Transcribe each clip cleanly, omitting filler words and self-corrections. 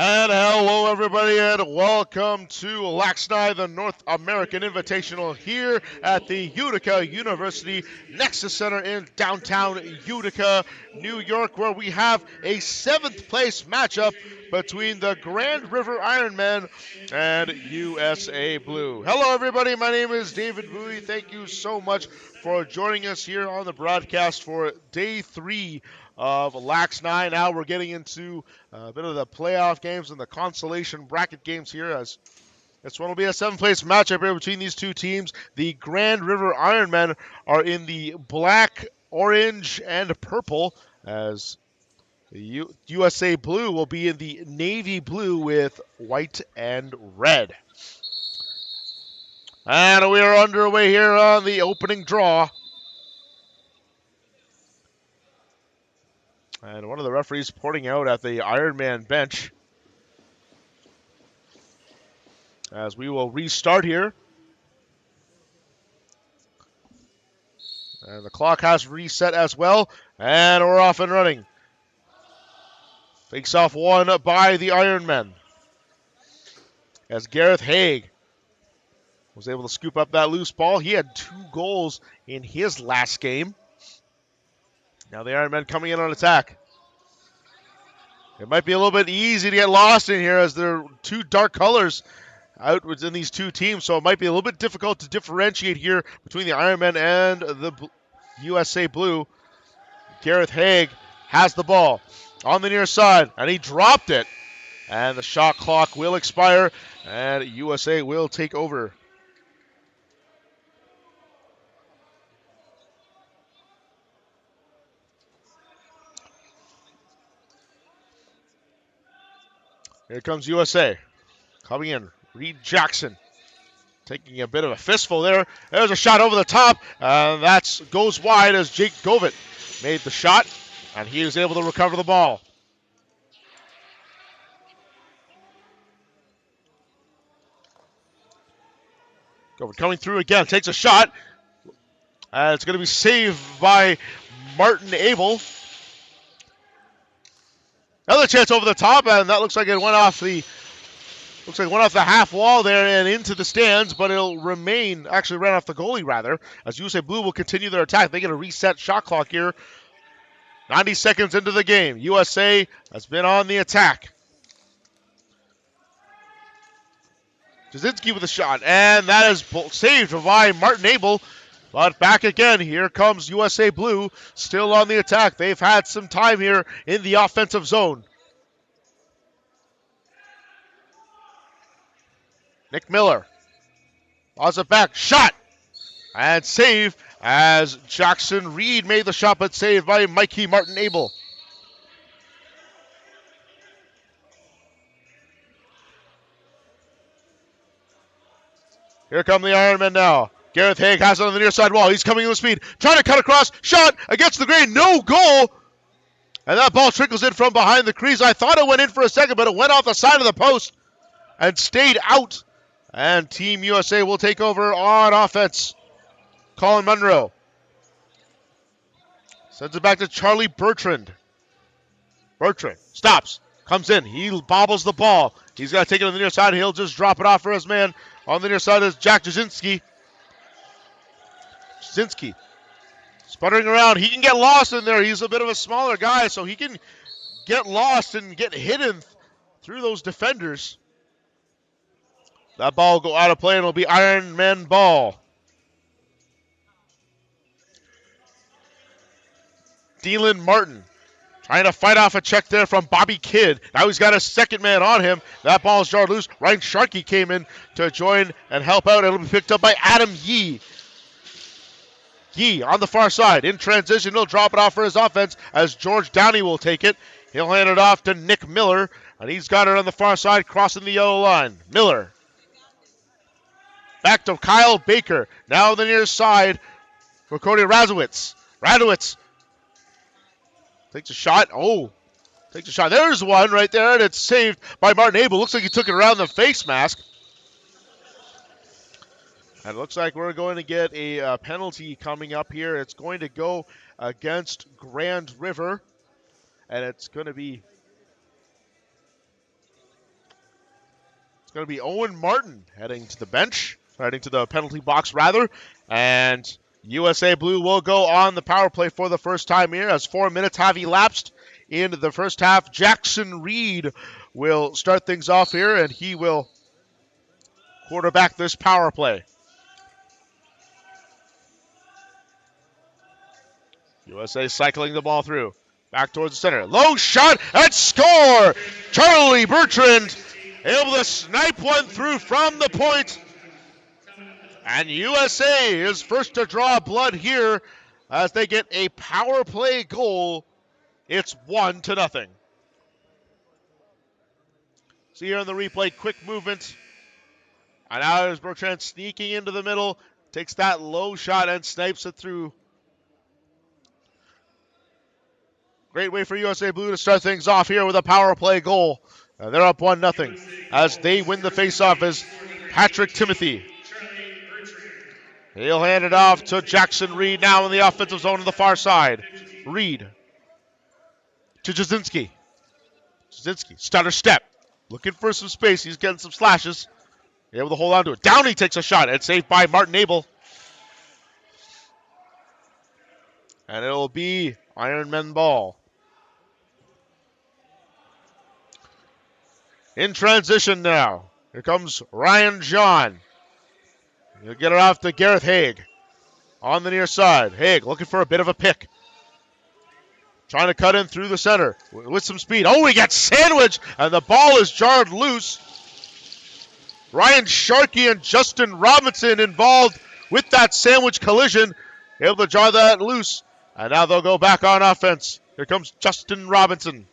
And hello, everybody, and welcome to LAXNAI, the North American Invitational, here at the Utica University Nexus Center in downtown Utica, New York, where we have a 7th place matchup between the Grand River Ironmen and USA Blue. Hello, everybody. My name is David Bowie. Thank you so much for joining us here on the broadcast for Day 3 of LAXNAI. Now we're getting into a bit of the playoff games and the consolation bracket games here, as this one will be a 7th-place matchup here between these two teams. The Grand River Ironmen are in the black, orange, and purple, as the USA Blue will be in the navy blue with white and red. And we are underway here on the opening draw. And one of the referees pointing out at the Ironman bench as we will restart here. And the clock has reset as well. And we're off and running. Fakes off one by the Ironmen, as Gareth Haig was able to scoop up that loose ball. He had 2 goals in his last game. Now the Ironmen coming in on attack. It might be a little bit easy to get lost in here, as there are 2 dark colors out within these 2 teams, so it might be a little bit difficult to differentiate here between the Ironmen and the USA Blue. Gareth Haig has the ball on the near side, and he dropped it. And the shot clock will expire, and USA will take over. Here comes USA. Coming in, Reed Jackson taking a bit of a fistful there. There's a shot over the top, and that goes wide as Jake Govett made the shot, and he was able to recover the ball. Govett coming through again, takes a shot. It's going to be saved by Martin Abel. Another chance over the top, and that looks like it went off the half wall there and into the stands, but it'll remain, actually ran off the goalie rather, as USA Blue will continue their attack. They get a reset shot clock here. 90 seconds into the game. USA has been on the attack. Jasinski with a shot, and that is saved by Martin Abel. But back again, here comes USA Blue, still on the attack. They've had some time here in the offensive zone. Nick Miller draws it back, shot, and save as Jackson Reed made the shot, but saved by Mikey Martin Abel. Here come the Ironmen now. Gareth Haig has it on the near side wall. He's coming with speed. Trying to cut across. Shot against the grain. No goal. And that ball trickles in from behind the crease. I thought it went in for a second, but it went off the side of the post and stayed out. And Team USA will take over on offense. Colin Munro sends it back to Charlie Bertrand. Bertrand stops. Comes in. He bobbles the ball. He's got to take it on the near side. He'll just drop it off for his man. On the near side is Jack Jasinski. Jasinski sputtering around. He can get lost in there. He's a bit of a smaller guy, so he can get lost and get hidden through those defenders. That ball will go out of play, and it'll be Ironman ball. Dylan Martin trying to fight off a check there from Bobby Kidd. Now he's got a second man on him. That ball is jarred loose. Ryan Sharkey came in to join and help out. It'll be picked up by Adam Yee. Yee on the far side. In transition, he'll drop it off for his offense as George Downey will take it. He'll hand it off to Nick Miller, and he's got it on the far side, crossing the yellow line. Miller. Back to Kyle Baker. Now on the near side for Cody Radowitz. Radowitz takes a shot. Takes a shot. There's one right there, and it's saved by Martin Abel. Looks like he took it around the face mask. And it looks like we're going to get a penalty coming up here. It's going to go against Grand River. And it's going to be It's going to be Owen Martin heading to the bench, heading to the penalty box rather, and USA Blue will go on the power play for the first time here as 4 minutes have elapsed in the first half. Jackson Reed will start things off here, and he will quarterback this power play. USA cycling the ball through. Back towards the center. Low shot and score! Charlie Bertrand able to snipe one through from the point. And USA is first to draw blood here as they get a power play goal. It's 1-0. See here on the replay, quick movement. And now there's Bertrand sneaking into the middle. Takes that low shot and snipes it through. Great way for USA Blue to start things off here with a power play goal. And they're up 1-0 as they win the faceoff as Patrick Timothy. He'll hand it off to Jackson Reed now in the offensive zone on the far side. Reed to Jasinski. Jasinski, stutter step. Looking for some space. He's getting some slashes. Able to hold on to it. Downey takes a shot. It's saved by Martin Abel. And it'll be Ironmen ball. In transition now. Here comes Ryan John. He'll get it off to Gareth Haig. On the near side. Haig looking for a bit of a pick. Trying to cut in through the center with some speed. Oh, he gets sandwiched, and the ball is jarred loose. Ryan Sharkey and Justin Robinson involved with that sandwich collision. Able to jar that loose. And now they'll go back on offense. Here comes Justin Robinson.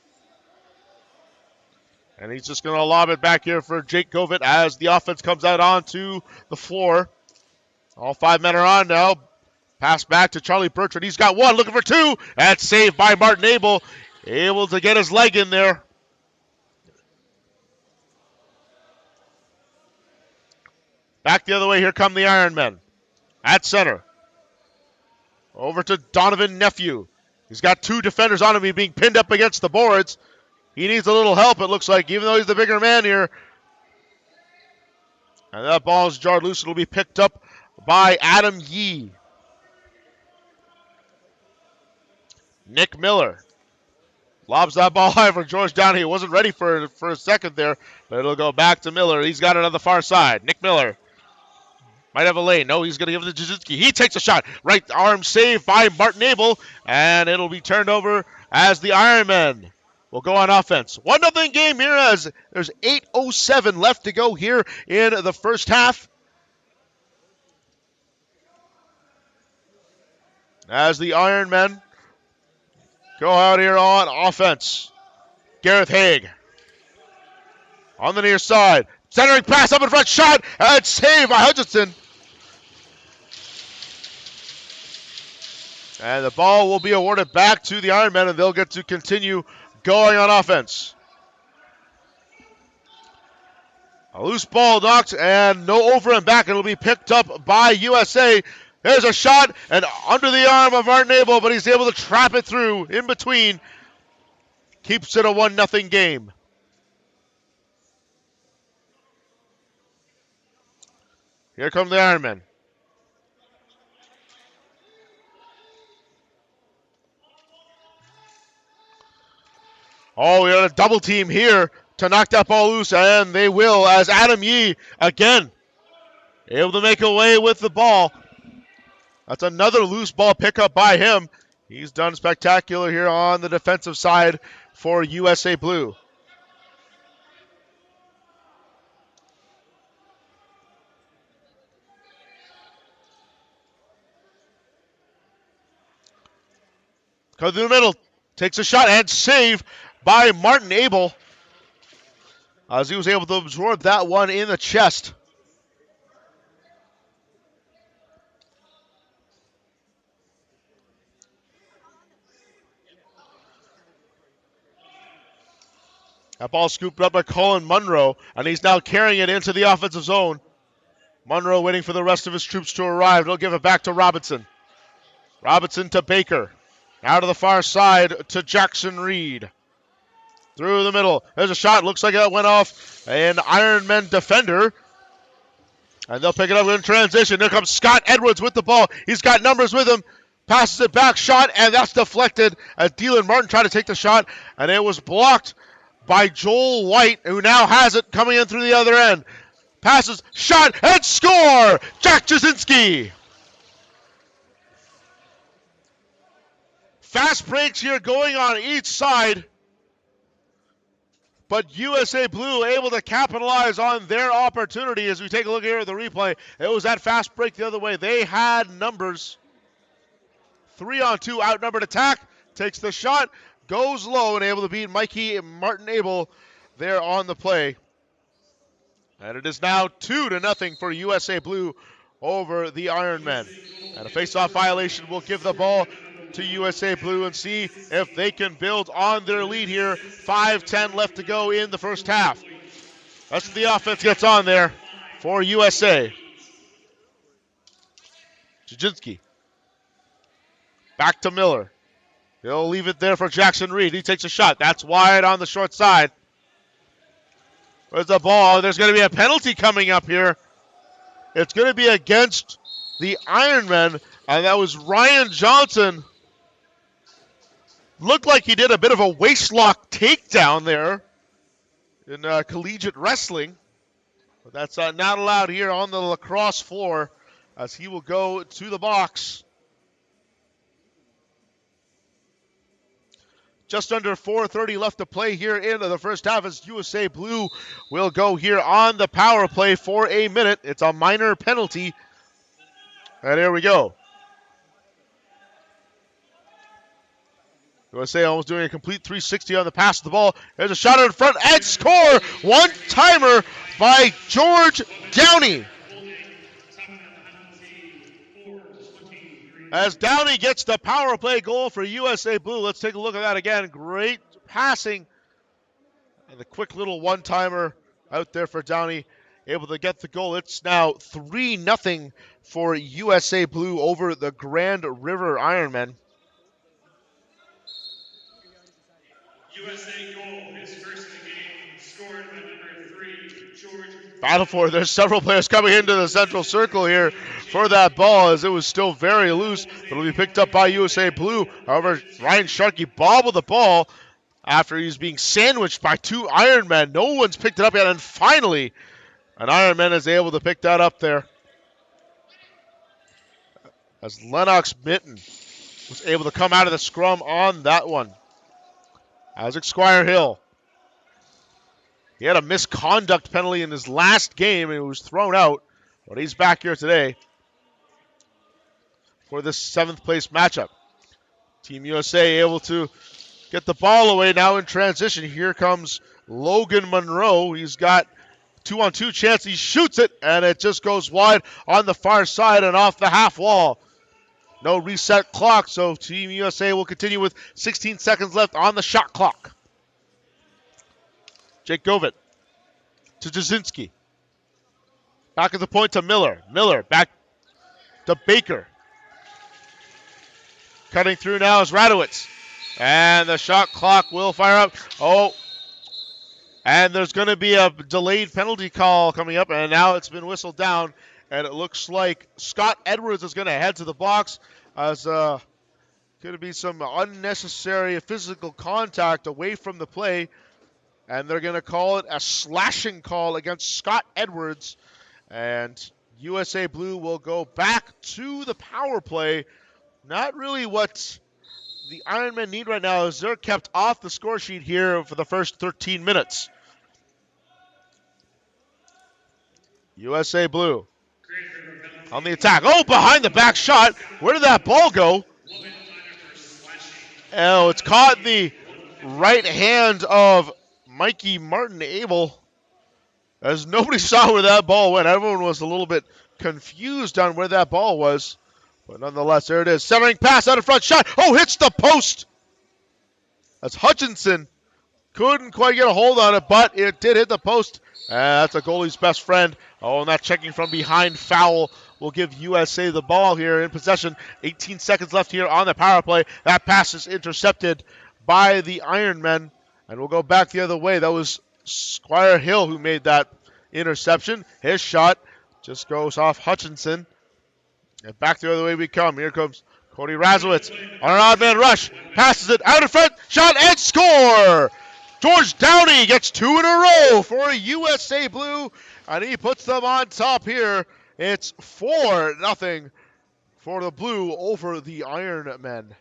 And he's just going to lob it back here for Jake Govett as the offense comes out onto the floor. All 5 men are on now. Pass back to Charlie Bertrand. He's got one, looking for two. That's saved by Martin Abel. Able to get his leg in there. Back the other way, here come the Ironmen. At center. Over to Donovan Nephew. He's got 2 defenders on him. He's being pinned up against the boards. He needs a little help, it looks like, even though he's the bigger man here. And that ball is jarred loose. It'll be picked up by Adam Yee. Nick Miller lobs that ball high for George Downey. He wasn't ready for a second there, but it'll go back to Miller. He's got it on the far side. Nick Miller might have a lane. No, he's going to give it to Jasinski. He takes a shot. Right arm saved by Martin Abel, and it'll be turned over as the Ironmen will go on offense. 1-0 game here as there's 8:07 left to go here in the first half. As the Ironmen go out here on offense. Gareth Haig on the near side. Centering pass up in front. Shot. And saved by Hutchinson. And the ball will be awarded back to the Ironmen, and they'll get to continue going on offense. A loose ball knocked, and no over and back. It'll be picked up by USA. There's a shot, and under the arm of Martin Abel, but he's able to trap it through in between. Keeps it a 1-0 game. Here come the Ironmen. Oh, we got a double team here to knock that ball loose, and they will as Adam Yee again able to make away with the ball. That's another loose ball pickup by him. He's done spectacular here on the defensive side for USA Blue. Comes through the middle, takes a shot and save by Martin Abel as he was able to absorb that one in the chest. That ball scooped up by Colin Munro, and he's now carrying it into the offensive zone. Munro waiting for the rest of his troops to arrive. He'll give it back to Robinson. Robinson to Baker. Now to the far side to Jackson Reed. through the middle. There's a shot. Looks like it went off an Ironmen defender. And they'll pick it up in transition. There comes Scott Edwards with the ball. He's got numbers with him. Passes it back, shot, and that's deflected as Dylan Martin tried to take the shot, and it was blocked by Joel White, who now has it coming in through the other end. Passes, shot, and score! Jack Jasinski! Fast breaks here going on each side, but USA Blue able to capitalize on their opportunity. As we take a look here at the replay, it was that fast break the other way. They had numbers. 3-on-2 outnumbered attack, takes the shot, goes low and able to beat Mikey Martin Abel there on the play. And it is now 2-0 for USA Blue over the Ironmen. And a face-off violation will give the ball to USA Blue and see if they can build on their lead here. 5:10 left to go in the first half. Rest of the offense gets on there for USA. Jasinski. Back to Miller. He'll leave it there for Jackson Reed. He takes a shot. That's wide on the short side. Where's the ball? There's going to be a penalty coming up here. It's going to be against the Ironmen, and that was Ryan Johnson. Looked like he did a bit of a waistlock takedown there in collegiate wrestling. But that's not allowed here on the lacrosse floor as he will go to the box. Just under 4:30 left to play here in the first half as USA Blue will go here on the power play for a minute. It's a minor penalty. And here we go. USA almost doing a complete 360 on the pass of the ball. There's a shot in front and score! One-timer by George Downey. As Downey gets the power play goal for USA Blue. Let's take a look at that again. Great passing. And the quick little one-timer out there for Downey. Able to get the goal. It's now 3-0 for USA Blue over the Grand River Ironmen. USA goal, his first in the game, scored by number 3, George. Battle for it. There's several players coming into the central circle here for that ball as it was still very loose. It'll be picked up by USA Blue. However, Ryan Sharkey bobbled the ball after he's being sandwiched by two Ironmen. No one's picked it up yet, and finally, an Ironman is able to pick that up there. As Lennox Mitten was able to come out of the scrum on that one. Isaac Squire-Hill. He had a misconduct penalty in his last game and he was thrown out, but he's back here today for this 7th place matchup. Team USA able to get the ball away now in transition. Here comes Logan Monroe. He's got 2-on-2 chance. He shoots it and it just goes wide on the far side and off the half wall. No reset clock, so Team USA will continue with 16 seconds left on the shot clock. Jake Govett to Jasinski. Back at the point to Miller. Miller back to Baker. Cutting through now is Radowitz. And the shot clock will fire up. Oh, and there's going to be a delayed penalty call coming up, and now it's been whistled down. And it looks like Scott Edwards is going to head to the box as going to be some unnecessary physical contact away from the play. And they're going to call it a slashing call against Scott Edwards. And USA Blue will go back to the power play. Not really what the Ironmen need right now as they're kept off the score sheet here for the first 13 minutes. USA Blue on the attack. Oh, behind the back shot. Where did that ball go? Oh, it's caught in the right hand of Mikey Martin Abel. As nobody saw where that ball went. Everyone was a little bit confused on where that ball was. But nonetheless, there it is. Centering pass out in front. Shot. Oh, hits the post. That's Hutchinson. Couldn't quite get a hold on it, but it did hit the post. That's a goalie's best friend. Oh, and that checking from behind foul will give USA the ball here in possession. 18 seconds left here on the power play. That pass is intercepted by the Ironmen. And we'll go back the other way. That was Squire Hill who made that interception. His shot just goes off Hutchinson. And back the other way we come. Here comes Cody Razowitz on an odd man rush. Passes it out in front. Shot and score! George Downey gets 2 in a row for USA Blue. And he puts them on top here. It's 4-0 for the Blue over the Ironmen.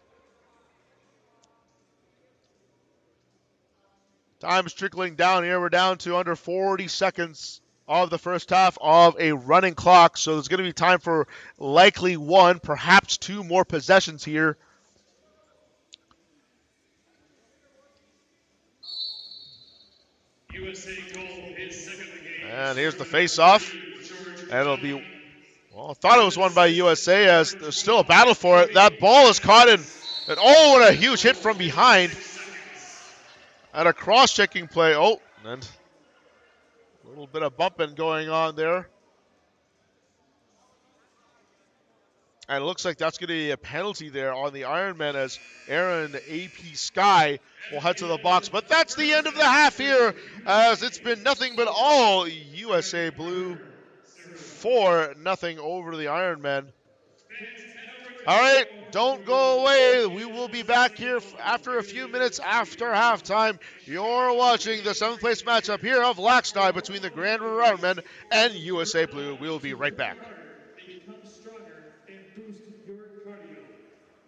Time's trickling down here. We're down to under 40 seconds of the first half of a running clock. So there's going to be time for likely 1, perhaps 2 more possessions here. And here's the face-off. And it'll be, well, I thought it was won by USA as there's still a battle for it. That ball is caught in, and oh, what a huge hit from behind. And a cross-checking play. Oh, and a little bit of bumping going on there. And it looks like that's going to be a penalty there on the Ironmen as Aaron A.P. Sky will head to the box. But that's the end of the half here as it's been nothing but all USA Blue. 4-0 over the Ironmen. All right, don't go away. We will be back here after a few minutes after halftime. You're watching the 7th place matchup here of LAXNAI between the Grand River Ironmen and USA Blue. We'll be right back. They become stronger and boost your cardio.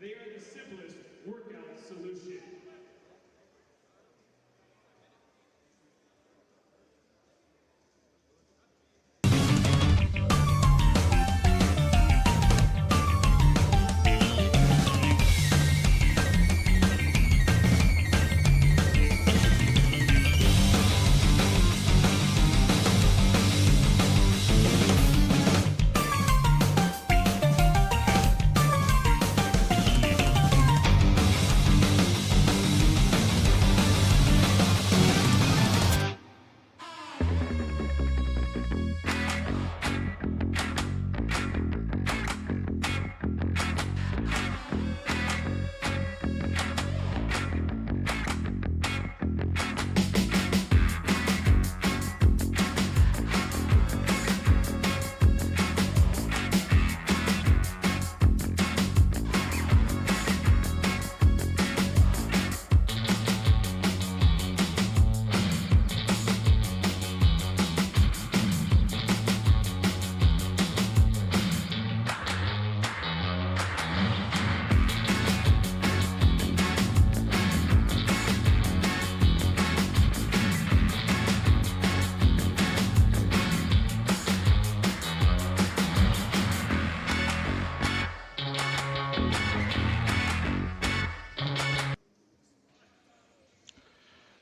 They are the simplest workout solution.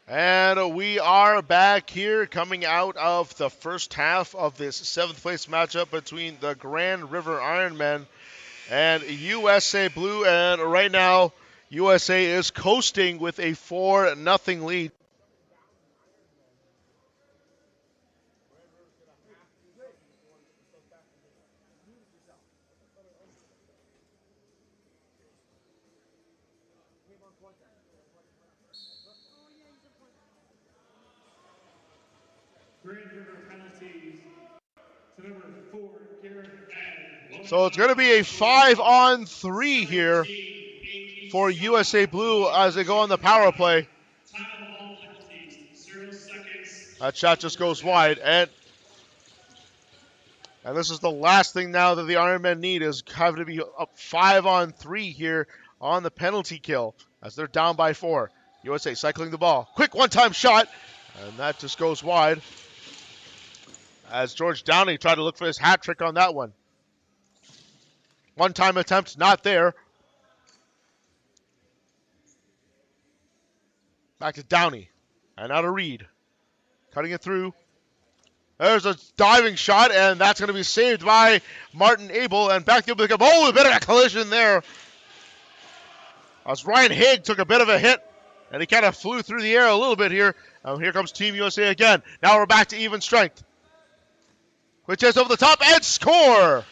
And we are back here coming out of the first half of this 7th place matchup between the Grand River Ironmen and USA Blue. And right now, USA is coasting with a 4-0 lead. So it's going to be a 5-on-3 here for USA Blue as they go on the power play. That shot just goes wide. And this is the last thing now that the Ironmen need is having to be up 5-on-3 here on the penalty kill as they're down by 4. USA cycling the ball. Quick one-time shot. And that just goes wide as George Downey tried to look for his hat trick on that one. One-time attempt, not there. Back to Downey. And out of Reed. Cutting it through. There's a diving shot, and that's going to be saved by Martin Abel. And back to the oh, a bit of a collision there. As Ryan Haig took a bit of a hit, and he kind of flew through the air a little bit here. Here comes Team USA again. Now we're back to even strength. Which is over the top, and score!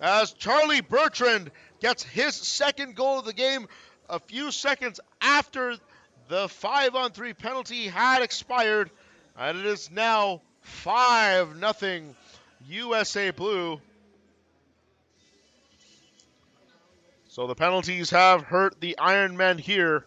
As Charlie Bertrand gets his second goal of the game, a few seconds after the 5-on-3 penalty had expired, and it is now 5-0 USA Blue. So the penalties have hurt the Ironmen here.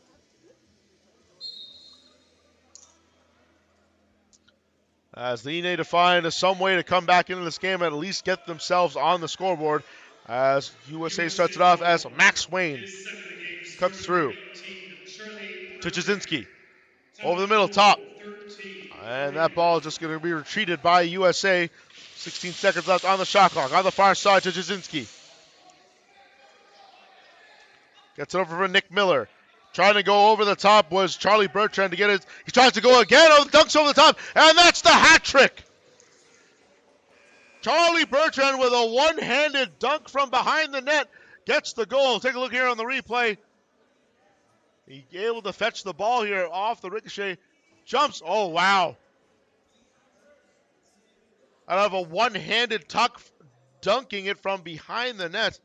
As they need to find some way to come back into this game and at least get themselves on the scoreboard. As USA starts it off as Max Wayne cuts through to Jasinski. Over the middle, top. And that ball is just going to be retreated by USA. 16 seconds left on the shot clock. On the far side to Jasinski. Gets it over for Nick Miller. Trying to go over the top was Charlie Bertrand to get it. He tries to go again. Oh, dunks over the top. And that's the hat trick. Charlie Bertrand with a one-handed dunk from behind the net gets the goal. Take a look here on the replay. He able to fetch the ball here off the ricochet. Jumps. Oh, wow. Out of a one-handed tuck, dunking it from behind the net.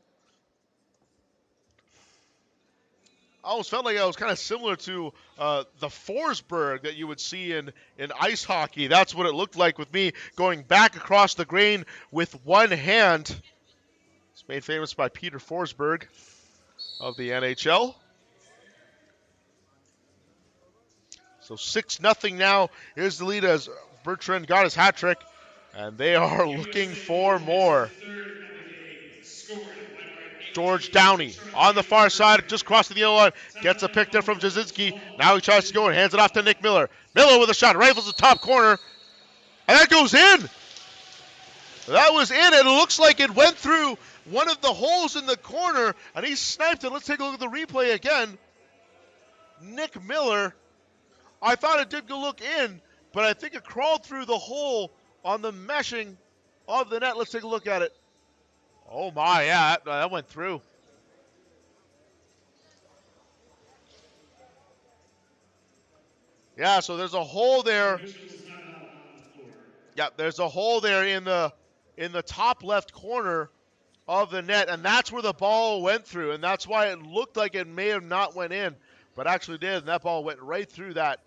I almost felt like it was kind of similar to the Forsberg that you would see in ice hockey. That's what it looked like with me going back across the grain with one hand. It's made famous by Peter Forsberg of the NHL. So 6-0 now is the lead as Bertrand got his hat trick, and they are looking for more. George Downey on the far side, just crossing the yellow line, gets a pick there from Jasinski. Now he tries to go and hands it off to Nick Miller. Miller with a shot, rifles the top corner, and that goes in. That was in, and it looks like it went through one of the holes in the corner, and he sniped it. Let's take a look at the replay again. Nick Miller, I thought it did go look in, but I think it crawled through the hole on the meshing of the net. Let's take a look at it. Oh my, yeah, that went through. Yeah, so there's a hole there. Yeah, there's a hole there in the top left corner of the net, and that's where the ball went through, and that's why it looked like it may have not went in, but actually did, and that ball went right through that.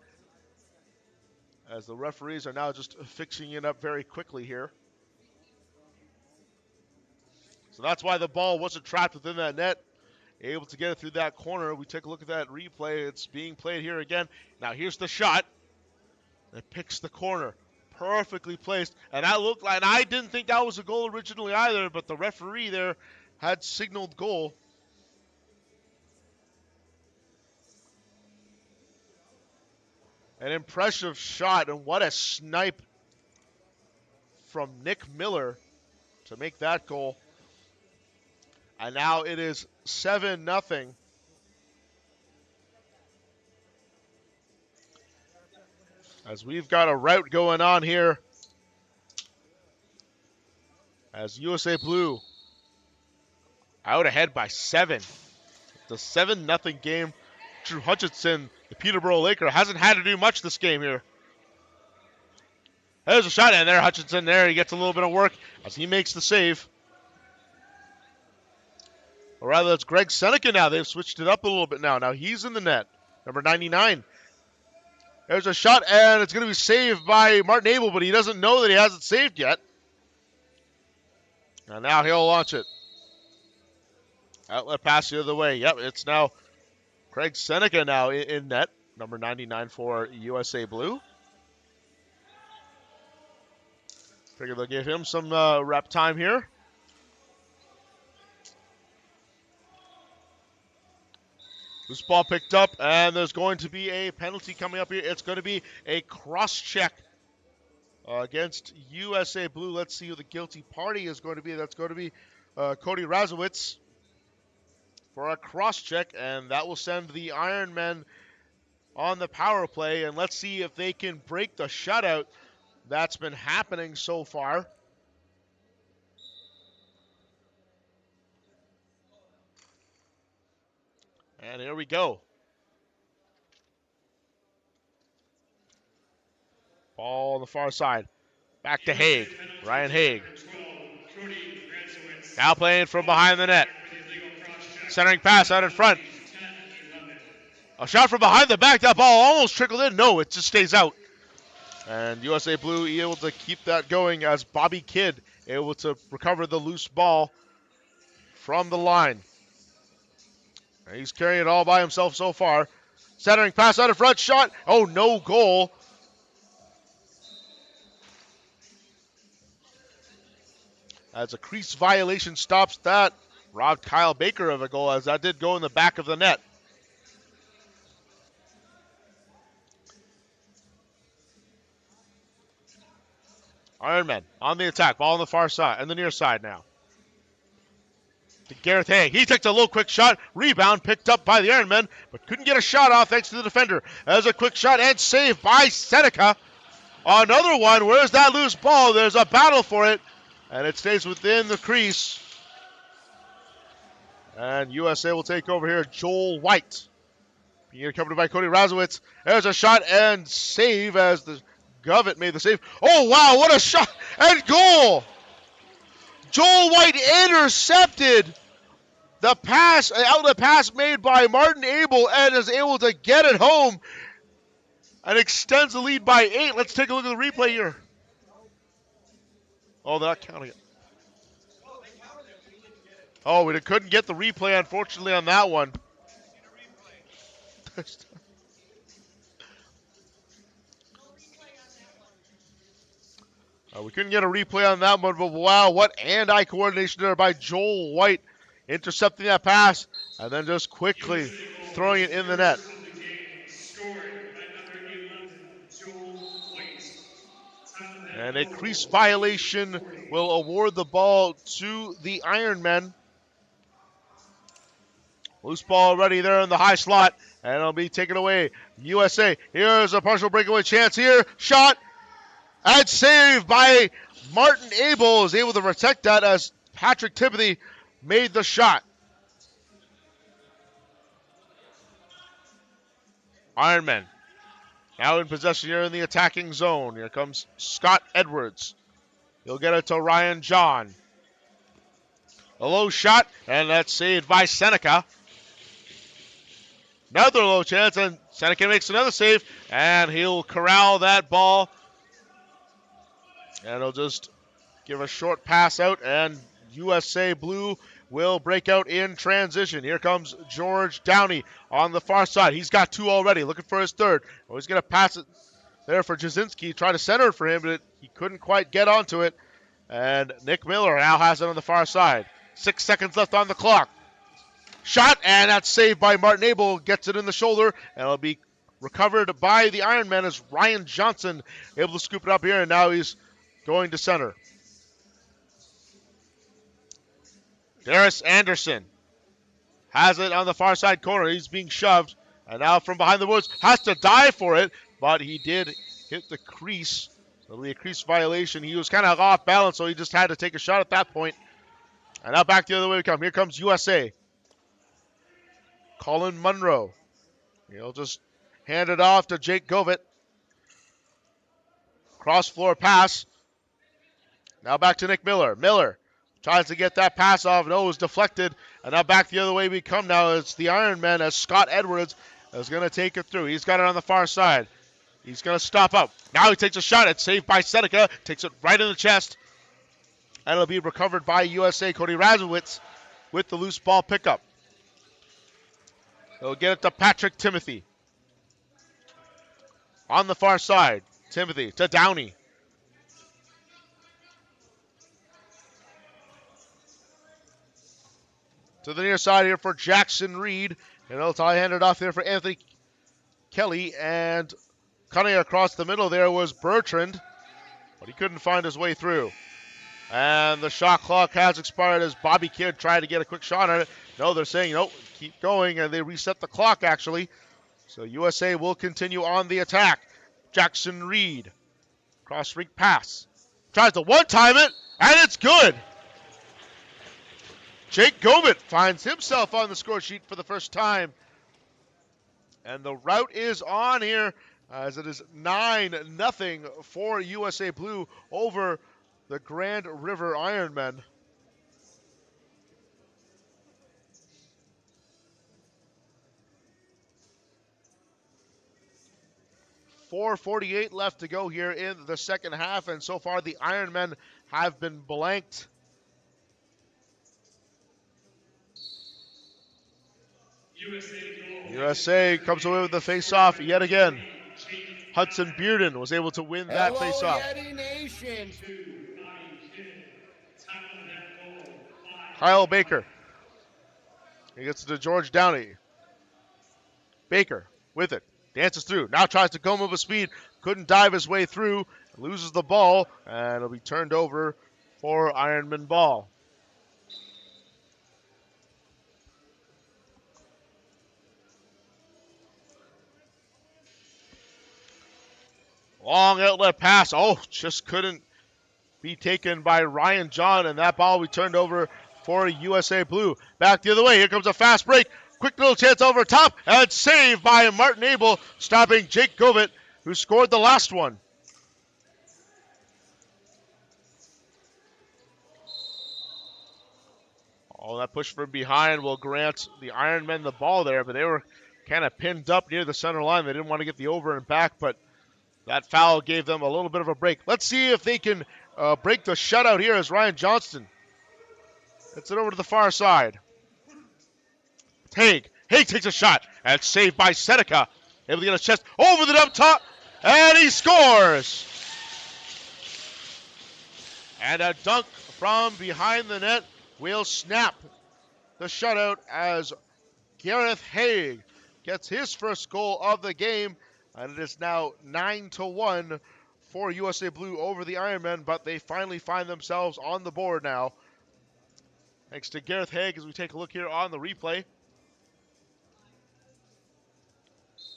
As the referees are now just fixing it up very quickly here. So that's why the ball wasn't trapped within that net. Able to get it through that corner. We take a look at that replay. It's being played here again. Now here's the shot. It picks the corner. Perfectly placed. And that looked like, and I didn't think that was a goal originally either, but the referee there had signaled goal. An impressive shot, and what a snipe from Nick Miller to make that goal. And now it is 7-0. As we've got a rout going on here. As USA Blue out ahead by 7. The 7-0 game. Drew Hutchinson, the Peterborough Laker, hasn't had to do much this game here. There's a shot in there. Hutchinson there. He gets a little bit of work as he makes the save. Or rather, it's Greg Seneca now. They've switched it up a little bit now. Now he's in the net. Number 99. There's a shot, and it's going to be saved by Martin Abel, but he doesn't know that he hasn't saved yet. And now he'll launch it. Outlet pass the other way. Yep, it's now Craig Seneca now in net. Number 99 for USA Blue. Figure they'll give him some rep time here. This ball picked up, and there's going to be a penalty coming up here. It's going to be a cross-check against USA Blue. Let's see who the guilty party is going to be. That's going to be Cody Razowitz for a cross-check, and that will send the Ironmen on the power play. And let's see if they can break the shutout that's been happening so far. And here we go. Ball on the far side. Back to Haig. Ryan Haig. Now playing from behind the net. Centering pass out in front. A shot from behind the back. That ball almost trickled in. No, it just stays out. And USA Blue able to keep that going as Bobby Kidd able to recover the loose ball from the line. And he's carrying it all by himself so far. Centering pass out of front, shot. Oh, no goal. As a crease violation stops that. Robbed Kyle Baker of a goal as that did go in the back of the net. Ironmen on the attack. Ball on the far side and the near side now. To Gareth Hay. He takes a low quick shot. Rebound picked up by the Ironmen, but couldn't get a shot off thanks to the defender. As a quick shot and save by Seneca. Another one. Where's that loose ball? There's a battle for it. And it stays within the crease. And USA will take over here. Joel White. Being accompanied by Cody Razowitz. There's a shot and save as the Govett made the save. Oh, wow. What a shot. And goal. Joel White intercepted the pass, outlet pass made by Martin Abel and is able to get it home and extends the lead by 8. Let's take a look at the replay here. Oh, they're not counting it. Oh, we couldn't get the replay, unfortunately, on that one. We couldn't get a replay on that one, but wow, what hand-eye coordination there by Joel White, intercepting that pass and then just quickly throwing it in the net. And a crease violation will award the ball to the Ironmen. Loose ball already there in the high slot, and it'll be taken away. USA, here's a partial breakaway chance here. Shot, and save by Martin Abel is able to protect that as Patrick Timothy made the shot. Ironmen now in possession here in the attacking zone. Here comes Scott Edwards. He'll get it to Ryan John. A low shot, and that's saved by Seneca. Another low chance, and Seneca makes another save, and he'll corral that ball. And he'll just give a short pass out, and USA Blue will break out in transition. Here comes George Downey on the far side. He's got 2 already, looking for his 3rd. Oh, he's going to pass it there for Jasinski. Try to center it for him, but he couldn't quite get onto it. And Nick Miller now has it on the far side. 6 seconds left on the clock. Shot, and that's saved by Martin Abel. Gets it in the shoulder, and it'll be recovered by the Ironman as Ryan Johnson able to scoop it up here, and now he's going to center. Darius Anderson has it on the far side corner. He's being shoved, and now from behind the woods has to dive for it, but he did hit the crease. It'll be a crease violation. He was kind of off balance, so he just had to take a shot at that point. And now back the other way we come. Here comes USA. Colin Munro. He'll just hand it off to Jake Govett. Cross-floor pass. Now back to Nick Miller. Miller tries to get that pass off. No, it was deflected. And now back the other way we come now. It's the Ironman as Scott Edwards is going to take it through. He's got it on the far side. He's going to stop up. Now he takes a shot. It's saved by Seneca. Takes it right in the chest. And it'll be recovered by USA. Cody Razowitz with the loose ball pickup. He'll get it to Patrick Timothy. On the far side. Timothy to Downey. To the near side here for Jackson Reed. And he'll hand it off there for Anthony Kelly. And cutting across the middle there was Bertrand. But he couldn't find his way through. And the shot clock has expired as Bobby Kidd tried to get a quick shot on it. No, they're saying, no, keep going. And they reset the clock, actually. So USA will continue on the attack. Jackson Reed. Cross rink pass. Tries to one-time it, and it's good. Jake Govett finds himself on the score sheet for the first time. And the route is on here as it is 9-0 for USA Blue over the Grand River Ironmen. 4:48 left to go here in the second half, and so far the Ironmen have been blanked. USA comes away with the face-off yet again. Hudson Bearden was able to win that face-off. Kyle Baker. He gets it to George Downey. Baker with it. Dances through. Now tries to go move with speed. Couldn't dive his way through. Loses the ball. And it'll be turned over for Ironman ball. Long outlet pass. Oh, just couldn't be taken by Ryan John. And that ball will be turned over for USA Blue. Back the other way. Here comes a fast break. Quick little chance over top. And saved by Martin Abel, stopping Jake Govett, who scored the last one. Oh, that push from behind will grant the Ironmen the ball there, but they were kind of pinned up near the center line. They didn't want to get the over and back, but that foul gave them a little bit of a break. Let's see if they can break the shutout here as Ryan Johnston hits it over to the far side. Haig takes a shot, and it's saved by Seneca. Able to get a chest over the up top, and he scores! And a dunk from behind the net will snap the shutout as Gareth Haig gets his first goal of the game, and it is now 9-1 for USA Blue over the Ironmen, but they finally find themselves on the board now. Thanks to Gareth Haig as we take a look here on the replay.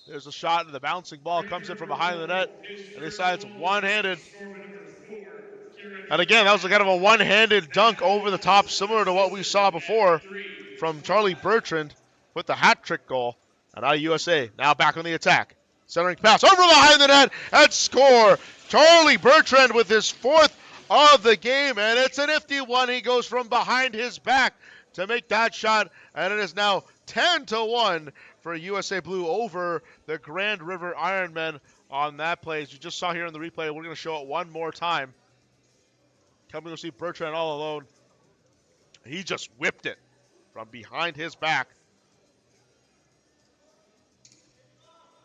There's a shot, and the bouncing ball comes in from behind the net, and they decide it's one-handed. And again, that was kind of a one-handed dunk over the top, similar to what we saw before from Charlie Bertrand with the hat-trick goal. And now USA, now back on the attack. Centering pass over behind the net, and score! Charlie Bertrand with his fourth of the game, and it's a nifty one. He goes from behind his back to make that shot, and it is now 10-1 for USA Blue over the Grand River Ironmen on that play. As you just saw here in the replay, we're going to show it one more time. Coming to see Bertrand all alone. He just whipped it from behind his back.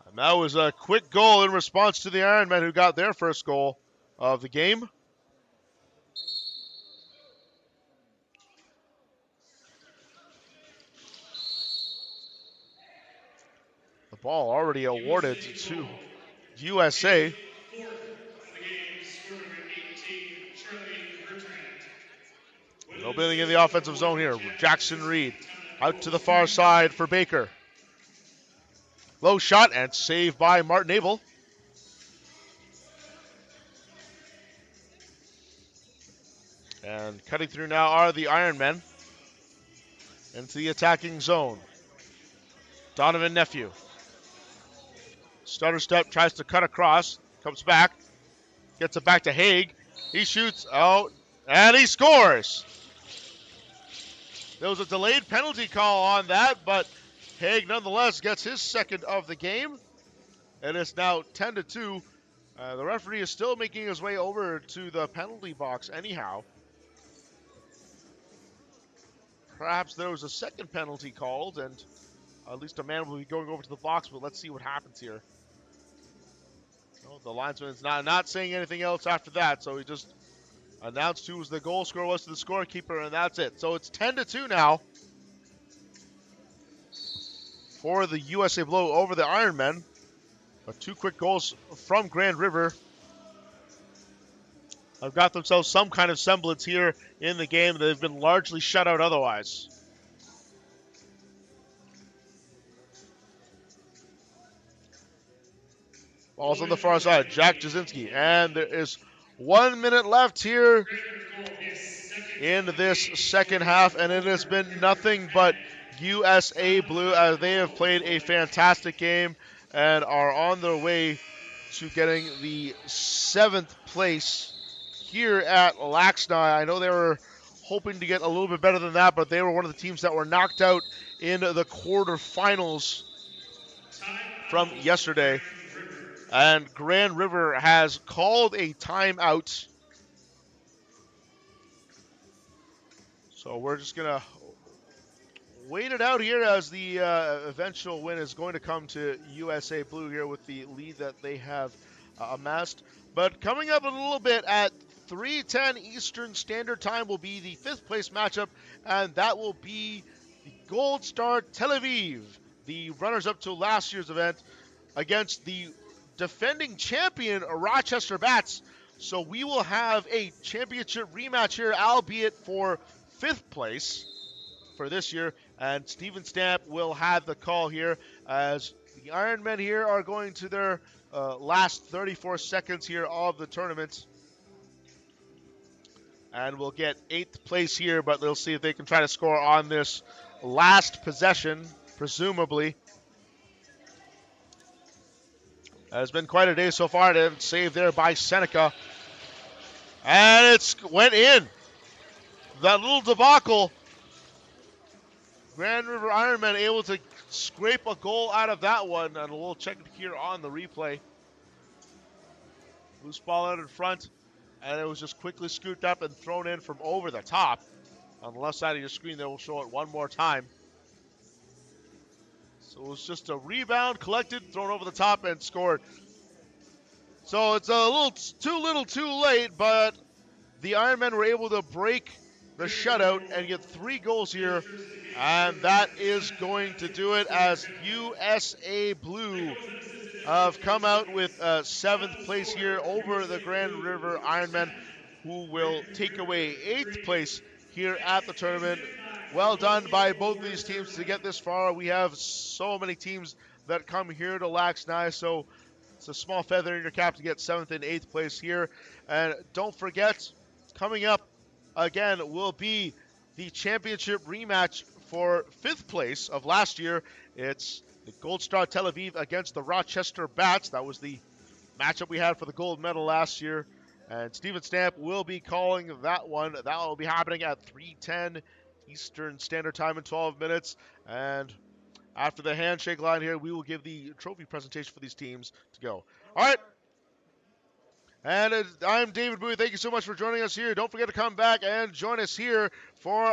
And that was a quick goal in response to the Ironmen, who got their first goal of the game. The ball already awarded to USA. Opening in the offensive zone here. Jackson Reed out to the far side for Baker. Low shot and saved by Martin Abel. And cutting through now are the Ironmen into the attacking zone. Donovan Nephew. Stutter step, tries to cut across. Comes back. Gets it back to Haig. He shoots out and he scores. There was a delayed penalty call on that, but Haig nonetheless gets his second of the game. And it's now 10-2. The referee is still making his way over to the penalty box anyhow. Perhaps there was a second penalty called, and at least a man will be going over to the box, but let's see what happens here. No, the linesman is not saying anything else after that, so he just announced who the goal scorer was to the scorekeeper, and that's it. So it's 10-2 now for the USA Blue over the Ironmen. But two quick goals from Grand River have got themselves some kind of semblance here in the game. They've been largely shut out otherwise. Ball's on the far side. Jack Jasinski. And there is 1 minute left here in this second half, and it has been nothing but USA Blue as they have played a fantastic game and are on their way to getting the 7th place here at LAXNAI. I know they were hoping to get a little bit better than that, but they were one of the teams that were knocked out in the quarterfinals from yesterday. And Grand River has called a timeout. So we're just going to wait it out here as the eventual win is going to come to USA Blue here with the lead that they have amassed. But coming up in a little bit at 3:10 Eastern Standard Time will be the fifth place matchup, and that will be the Gold Star Tel Aviv, the runners-up to last year's event, against the defending champion Rochester Bats. So we will have a championship rematch here, albeit for fifth place for this year, and Steven Stamp will have the call here as the Ironmen here are going to their last 34 seconds here of the tournament. And we'll get 8th place here, but they'll see if they can try to score on this last possession, presumably. It's been quite a day so far. They've saved there by Seneca. And it's went in. That little debacle. Grand River Ironmen able to scrape a goal out of that one. And we'll check it here on the replay. Loose ball out in front. And it was just quickly scooped up and thrown in from over the top. On the left side of your screen there, we'll show it one more time. So it was just a rebound collected, thrown over the top, and scored. So it's a little too late, but the Ironmen were able to break the shutout and get 3 goals here. And that is going to do it as USA Blue have come out with 7th place here over the Grand River Ironmen, who will take away 8th place here at the tournament. Well done by both of these teams to get this far. We have so many teams that come here to LAXNAI, so it's a small feather in your cap to get 7th and 8th place here. And don't forget, coming up again will be the championship rematch for 5th place of last year. It's the Gold Star Tel Aviv against the Rochester Bats. That was the matchup we had for the gold medal last year. And Steven Stamp will be calling that one. That will be happening at 3:10 Eastern Standard Time in 12 minutes. And after the handshake line here, we will give the trophy presentation for these teams to go. All right. And I'm David Bowie. Thank you so much for joining us here. Don't forget to come back and join us here for our